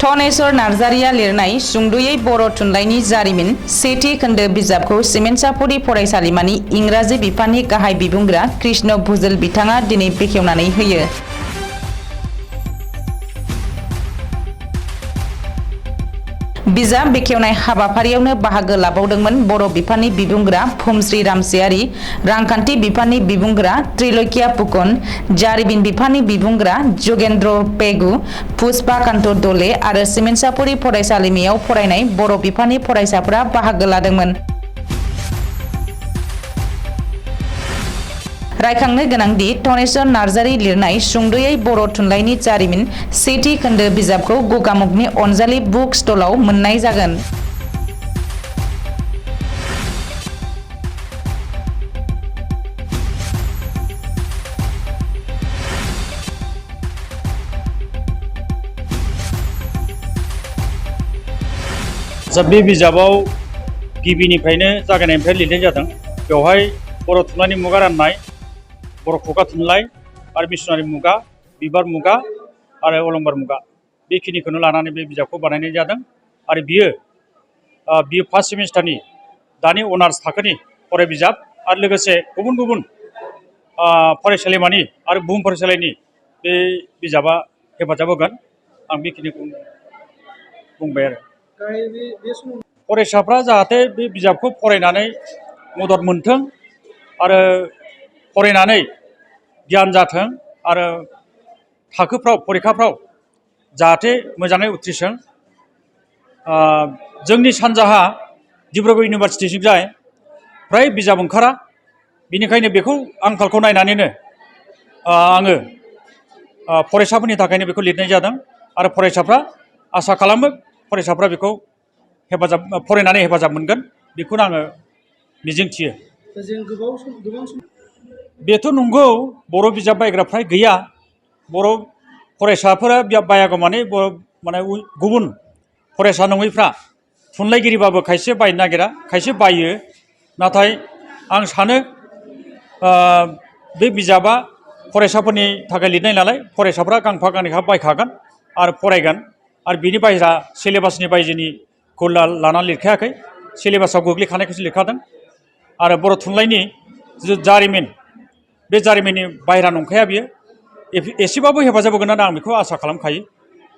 धनेश्वर नार्जारिया लिरनाय सुंद'यै बर' थुनलाइनि जारिमिन सेथि खोन्दो बिजाबखौ सिमेन्टसापुरि फरायसालिमानि इंराजि बिफाननि गाहाय बिबुंग्रा कृष्ण भुजल बिथाङा दिनै बेखेवनानै होयो। बिजाब बेखेवनाय हाबाफारियावनो बाहागो लाबावदोंमोन बर' बिफाननि बिबुंग्रा भुमश्री रामसियारि, रांखान्थि बिफाननि बिबुंग्रा त्रिलक्या फुकन, जारिमिन बिफाननि बिबुंग्रा जुगेन्द्र पेगु, पुष्पाकान्त दले आरो सिमेन्टसापुरि फरायसालिमायाव फरायनाय बर' बिफाननि फरायसाफोरा बाहागो लादोंमोन। रायखांनो गोनांदि धनेश्वर नार्जारि लिरनाय सुंद'यै बर' थुनलाइनि जारिमिन सेथि खोन्दो बिजाबखौ गगामुखनि अनजालि बुक स्टलाव मोननाय जागोन। बे बिजाबाव गिबिनिफ्रायनो जागायनायनिफ्राय लिरनाय जादों। बेवहाय बर' थुनलाइनि मुगा राननाय, बर' खुगा थुनलाइ आरो मिसनारि मुगा, बिबार मुगा आरो अलंबार मुगा बेखिनिखौनो लानानै बे बिजाबखौ बानायनाय जादों। आरो बियो फार्स्ट सेमिस्टारनि दानि अनार्स थाखोनि फराय बिजाब आरो लोगोसे गुबुन गुबुन फरायसालिमानि आरो बुहुम फरायसालिनि बे बिजाबा हेफाजाब होगोन। आं बेखिनिखौ बुंबाय आरो फरायसाफ्रा जाहाथे बे बिजाबखौ फरायनानै मदद मोनथों आरो फरायनानै गियान जाथों आरो थाखोफ्राव फरिखाफ्राव जाहाथे मोजाङै उथ्रिसार। जोंनि सानजाहा डिब्रुगड़ इउनिभारसिटिनिफ्राय फ्राय बिजाब ओंखारा, बेनिखायनो बेखौ आंखालखौ नायनानैनो आङो फरायसाफोरनि थाखायनो बेखौ लिरनाय जादों। आरो फरायसाफ्रा आसा खालामो फरायसाफ्रा बेखौ फरायनानै हेफाजाब मोनगोन, बेखौनो आङो मिजिंथियो। बेथ' नंगौ, बर' बिजाब बायग्राफ्रा गैया। बर' फरायसाफोरा बिजाब बायागौमानि माने गुबुन फरायसा नङैफ्रा थुनलाइगिरिबाबो खायसे बायनो नागिरा, खायसे बायो। नाथाय आं सानो बे बिजाबा फरायसाफोरनि थाखाय लिरनाय नालाय फरायसाफ्रा गांफा गांनैखा बायखागोन आरो फरायगोन। आरो बिनि बाहेरा सिलेबासनि बायजोनिखौ लानानै लिरखायाखै, सिलेबासाव गोग्लैखानायखौसो लिरखादों। आरो बर' थुनलाइनि जिथु जारिमिन, बे जारिमिननि बाहेरा नंखाया बियो। एसेबाबो हेफाजाब होगोन होननानै आं बेखौ आसा खालामखायो।